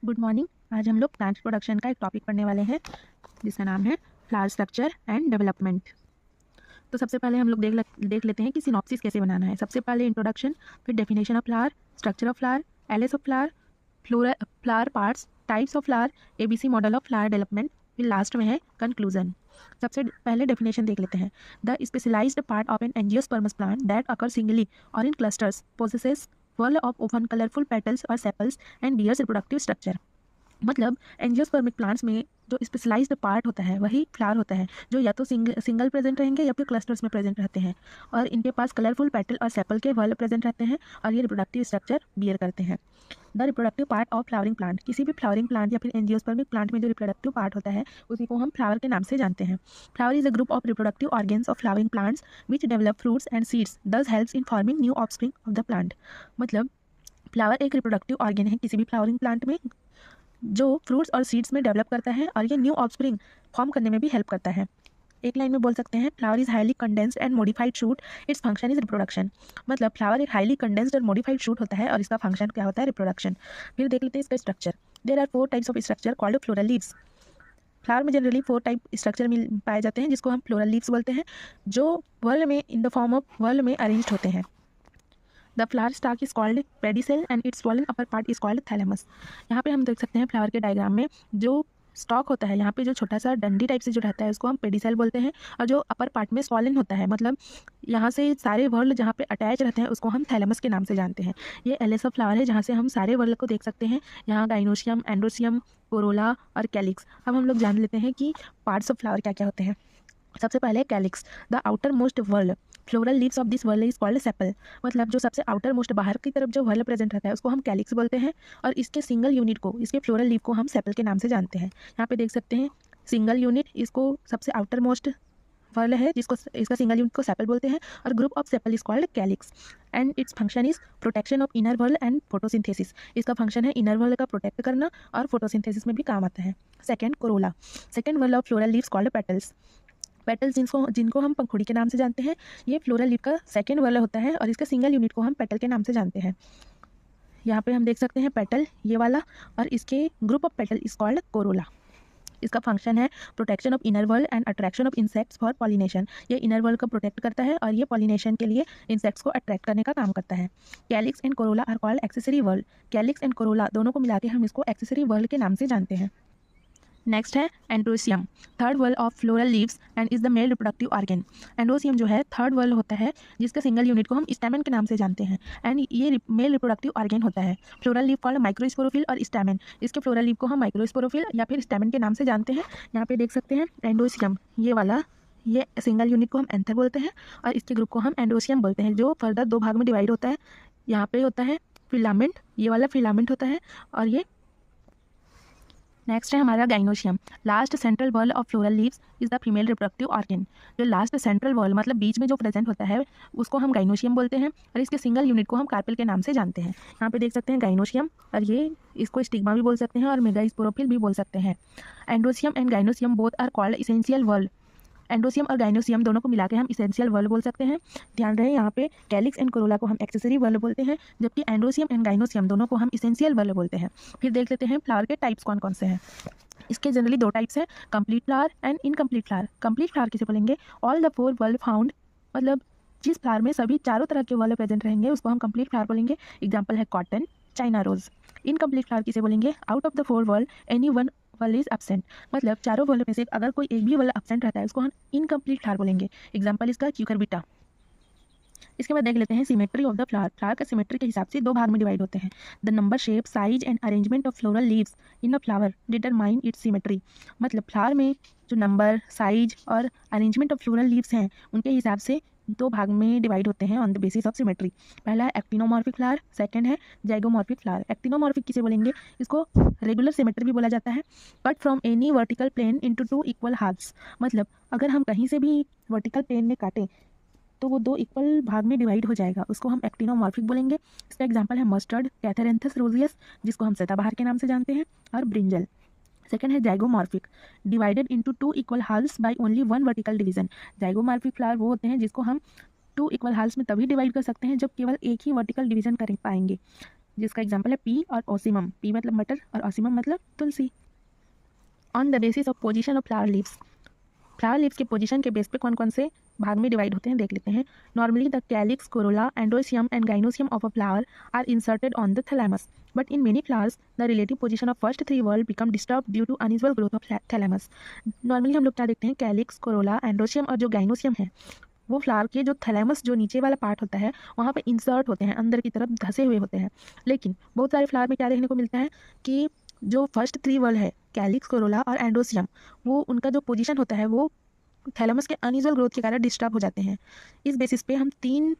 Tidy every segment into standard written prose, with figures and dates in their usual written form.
Good morning. आज हम लोग प्लांट प्रोडक्शन का एक टॉपिक पढ़ने वाले हैं जिसका नाम है फ्लावर स्ट्रक्चर एंड डेवलपमेंट। तो सबसे पहले हम लोग देख लेते हैं कि सिनॉप्सिस कैसे बनाना है। सबसे पहले इंट्रोडक्शन, फिर definition of flower, structure of flower, LS of flower, flower parts, types of flower, ABC model of flower development, फिर लास्ट में है कंक्लूजन। सबसे पहले डेफिनेशन देख लेते हैं। The specialized part of an angiosperms plant that occur singly और in clusters possesses whirl of often colorful petals or sepals and bears reproductive structure। मतलब एंजियोस्पर्मिक प्लांट्स में जो स्पेशलाइज्ड पार्ट होता है वही फ्लावर होता है, जो या तो सिंगल प्रेजेंट रहेंगे या फिर क्लस्टर्स में प्रेजेंट रहते हैं, और इनके पास कलरफुल पेटल और सेपल के व्हर्ल प्रेजेंट रहते हैं और ये रिप्रोडक्टिव स्ट्रक्चर बियर करते हैं। The reproductive part of flowering plant, किसी भी फ्लावरिंग प्लांट या फिर एंजियोस्पर्मिक प्लांट में जो रिप्रोडक्टिव पार्ट होता है उसी को हम फ्लावर के नाम से जानते हैं। Flower is a group of reproductive organs of flowering plants which develop fruits and seeds, this helps in forming new offspring of the plant. मतलब फ्लावर एक रिप्रोडक्टिव ऑर्गेन है किसी भी फ्लावरिंग प्लांट में जो फ्रूट्स और सीड्स में develop करता है और ये न्यू ऑफस्प्रिंग फॉर्म करने में भी हेल्प करता है। एक लाइन में बोल सकते हैं, flower is highly condensed and modified shoot, it's function is reproduction. मतलब फ्लावर एक हाईली कंडेंस्ड और मॉडिफाइड शूट होता है और इसका फंक्शन क्या होता है, रिप्रोडक्शन। फिर देख लेते हैं इसका structure. There are 4 types of structure called floral leaves. Flower में जनरली 4 टाइप स्ट्रक्चर पाए जाते हैं जिसको हम फ्लोरल लीव्स बोलते हैं, जो वर्ल में in the form of whorl में अरेंज्ड होते हैं। The flower stalk is called pedicel and its swollen upper part is called thalamus. यहाँ पे हम देख सकते हैं फ्लावर के डायग्राम में जो स्टॉक होता है, यहाँ पे जो छोटा सा डंडी टाइप से जो रहता है उसको हम पेडिसेल बोलते हैं, और जो अपर पार्ट में स्वॉलन होता है, मतलब यहाँ से सारे वर्ल जहाँ पे अटैच रहते हैं उसको हम थैलेमस के नाम से जानते हैं। ये एलेस ऑफ फ्लावर है जहाँ से हम सारे वर्ल को देख सकते हैं। यहाँ गाइनोशियम, एंड्रोसियम, कोरोला और कैलिक्स। अब हम लोग जान लेते हैं कि पार्ट्स ऑफ फ्लावर क्या क्या होते हैं। सबसे पहले calyx, the outermost whorl floral leaves of this whorl is called sepal. मतलब जो सबसे आउटर मोस्ट बाहर की तरफ जो वर्ल प्रेजेंट रहता है उसको हम कैलिक्स बोलते हैं, और इसके सिंगल यूनिट को, इसके फ्लोरल लीव को हम सेपल के नाम से जानते हैं। यहाँ पे देख सकते हैं सिंगल यूनिट, इसको सबसे आउटर मोस्ट वर्ल है जिसको इसका सिंगल यूनिट को सेपल बोलते हैं, और group of sepal is called calyx and its function is protection of inner whorl and photosynthesis. इसका फंक्शन है इनर वर्ल का प्रोटेक्ट करना और फोटोसिंथेसिस में भी काम आता है। Second, corolla, second whorl of floral leaves called petals. Petals जिनको हम पंखुड़ी के नाम से जानते हैं, ये फ्लोरल लीफ का सेकेंड वर्ल होता है और इसका सिंगल यूनिट को हम पेटल के नाम से जानते हैं। यहाँ पे हम देख सकते हैं पेटल ये वाला, और इसके group of petal is called Corolla. इसका फंक्शन है protection of inner world and attraction of insects for pollination. ये इनर वर्ल्ड को प्रोटेक्ट करता है और ये पॉलिनेशन के लिए इंसेक्ट्स को अट्रैक्ट करने का काम करता है। Calyx and corolla are called accessory whorl. Calyx and corolla दोनों को मिला के हम इसको एक्सेसरी वर्ल्ड के नाम से जानते हैं। नेक्स्ट है androecium, third whorl of floral leaves and is the male reproductive organ. Androecium जो है थर्ड वर्ल होता है जिसका सिंगल यूनिट को हम स्टैमेन के नाम से जानते हैं, एंड ये मेल रिप्रोडक्टिव ऑर्गन होता है। फ्लोरल लीव कॉल्ड माइक्रोस्पोरोफिल और स्टैमेन, इसके फ्लोरल लीव को हम माइक्रोस्पोरोफिल या फिर स्टैमेन के नाम से जानते हैं। यहाँ पे देख सकते हैं एंड्रोसियम ये वाला, ये सिंगल यूनिट को हम एंथर बोलते हैं और इसके ग्रुप को हम एंड्रोसियम बोलते हैं, जो फर्दर 2 भाग में डिवाइड होता है। यहाँ पे होता है फिलामेंट, ये वाला फिलामेंट होता है, और ये नेक्स्ट है हमारा gynoecium, last central whorl of floral leaves is the female reproductive organ. जो लास्ट सेंट्रल वर्ल मतलब बीच में जो प्रेजेंट होता है उसको हम गाइनोशियम बोलते हैं, और इसके सिंगल यूनिट को हम कार्पेल के नाम से जानते हैं। यहाँ पे देख सकते हैं गाइनोशियम, और ये इसको स्टिग्मा भी बोल सकते हैं और मेगास्पोरोफिल भी बोल सकते हैं। Androecium and gynoecium both are called essential whorl. Androecium और गाइनोसियम दोनों को मिला के हम इसेंशियल वर्ल बोल सकते हैं। ध्यान रहे यहाँ पे कैलिक्स एंड कोरोला को हम एक्सेसरी वर्ल बोलते हैं, जबकि एंड्रोसियम एंड गाइनोसियम दोनों को हम इसेंशियल वर्ल बोलते हैं। फिर देख लेते हैं फ्लावर के टाइप्स कौन कौन से हैं। इसके जनरली 2 टाइप्स हैं, complete flower and incomplete flower. Complete flower किसे बोलेंगे, ऑल द 4 वर्ल फाउंड, मतलब जिस फ्लावर में सभी चारों तरह के वर्ल प्रेजेंट रहेंगे उसको हम कंप्लीट फ्लावर बोलेंगे। एग्जाम्पल है cotton, China rose. Incomplete flower किसे बोलेंगे, out of the 4 whorl any one whorl is absent. मतलब चारों वर्ल में से अगर कोई एक भी वर्ल एब्सेंट रहता है उसको हम इनकम्प्लीट फ्लावर बोलेंगे। एग्जाम्पल इसका क्यूकरबिटा। इसके बाद देख लेते हैं symmetry of the flower. Flower का सिमेट्री के हिसाब से 2 भाग में डिवाइड होते हैं। The number, shape, size and arrangement of floral leaves in a flower determine its symmetry. मतलब फ्लावर में जो नंबर, साइज और अरेंजमेंट ऑफ फ्लोरल लीव्स हैं उनके हिसाब से 2 भाग में डिवाइड होते हैं on the basis of symmetry. पहला है एक्टिनोमॉर्फिक फ्लावर, सेकंड है जाइगोमॉर्फिक फ्लावर। एक्टिनोमॉर्फिक किसे बोलेंगे, इसको रेगुलर सिमेट्री भी बोला जाता है। Cut from any vertical plane into 2 equal halves. मतलब अगर हम कहीं से भी वर्टिकल प्लेन में काटें तो वो 2 इक्वल भाग में डिवाइड हो जाएगा, उसको हम एक्टिनोमॉर्फिक बोलेंगे। इसका एग्जांपल है मस्टर्ड, कैथेरेंथस रोजियस जिसको हम सदाबहार के नाम से जानते हैं, और ब्रिंजल। सेकंड है zygomorphic, divided into 2 equal halves by only 1 vertical division. Zygomorphic flower वो होते हैं जिसको हम 2 इक्वल हाल्स में तभी डिवाइड कर सकते हैं जब केवल एक ही वर्टिकल डिवीजन कर पाएंगे। जिसका एग्जाम्पल है पी और ओसीमम। पी मतलब मटर और ओसीमम मतलब तुलसी। On the basis of position of flower leaves, flower leaves के पोजीशन के बेस पे कौन कौन से भाग में डिवाइड होते हैं देख लेते हैं। Normally the calyx, corolla, androecium and gynoecium of a flower are inserted on the thalamus, but in many flowers the relative position of first three whorl become disturb due to unequal growth of thalamus. Normally हम लोग क्या देखते हैं, calyx, corolla, androecium और जो gynoecium है वो flower के जो थैलेमस जो नीचे वाला पार्ट होता है वहाँ पे इंसर्ट होते हैं, अंदर की तरफ धसे हुए होते हैं। लेकिन बहुत सारे फ्लावर में क्या देखने को मिलता है कि जो फर्स्ट थ्री वर्ड है कैलिक्स, कोरोला और एंड्रोसियम, वो उनका जो पोजीशन होता है वो थैलेमस के अनइक्वल ग्रोथ के कारण डिस्टर्ब हो जाते हैं। इस बेसिस पे हम तीन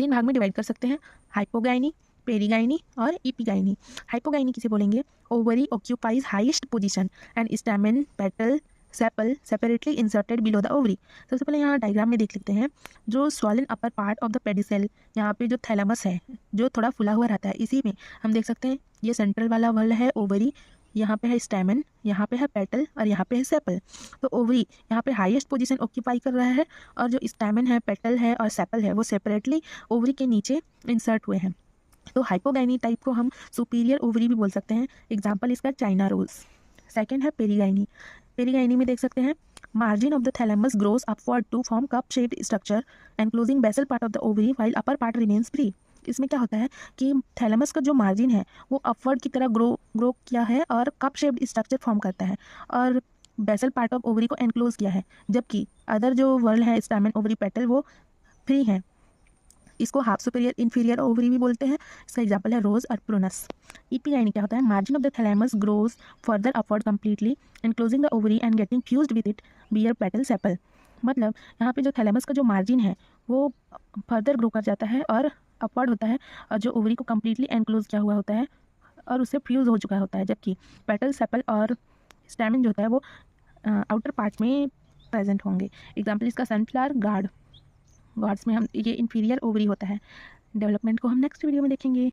भाग में डिवाइड कर सकते हैं, हाइपोगाइनी, पेरीगाइनी और इपीगाइनी। हाइपोगाइनी किसे बोलेंगे, ovary occupies highest position and stamen, petal, sepal separately inserted below the ovary. सबसे पहले यहाँ डायग्राम में देख लेते हैं, जो swollen upper part of the pedicel, यहाँ पे जो थैलेमस है जो थोड़ा फुला हुआ रहता है, इसी में हम देख सकते हैं ये सेंट्रल वाला वर्ड है ओवरी, यहाँ पे है स्टैमेन, यहाँ पे है पेटल और यहाँ पे है सेपल। तो ओवरी यहाँ पे हाईएस्ट पोजीशन ऑक्यूपाई कर रहा है और जो स्टैमेन है, पेटल है और सेपल है वो सेपरेटली ओवरी के नीचे इंसर्ट हुए हैं। तो हाइपोगाइनी टाइप को हम सुपीरियर ओवरी भी बोल सकते हैं। एग्जाम्पल इसका चाइना रोज। सेकेंड है पेरीगाइनी। पेरीगाइनी में देख सकते हैं, margin of the thalamus grows upward to form cup shaped structure enclosing basal part of the ovary while upper part remains free. इसमें क्या होता है कि थैलेमस का जो मार्जिन है वो अपवर्ड की तरह ग्रो किया है और कप शेप्ड स्ट्रक्चर फॉर्म करता है और बेसल पार्ट ऑफ ओवरी को एनक्लोज किया है, जबकि अदर जो वर्ल है स्टैमेन, ओवरी, पेटल वो फ्री है। इसको हाफ सुपीरियर इंफीरियर ओवरी भी बोलते हैं। इसका एग्जांपल है रोज और प्रूनस। ईपीआईनी क्या होता है, margin of the thalamus grows further upward completely enclosing the ovary and getting fused with it bear, petal, sepal. मतलब यहाँ पे जो थैलेमस का जो मार्जिन है वो फर्दर ग्रो कर जाता है और अपवर्ड होता है और जो ओवरी को कम्प्लीटली एनक्लोज किया हुआ होता है और उससे फ्यूज हो चुका होता है, जबकि पेटल, सेपल और स्टैमेन जो होता है वो आउटर पार्ट में प्रेजेंट होंगे। एग्जाम्पल इसका सनफ्लावर, गार्ड्स में हम ये इंफीरियर ओवरी होता है। डेवलपमेंट को हम नेक्स्ट वीडियो में देखेंगे।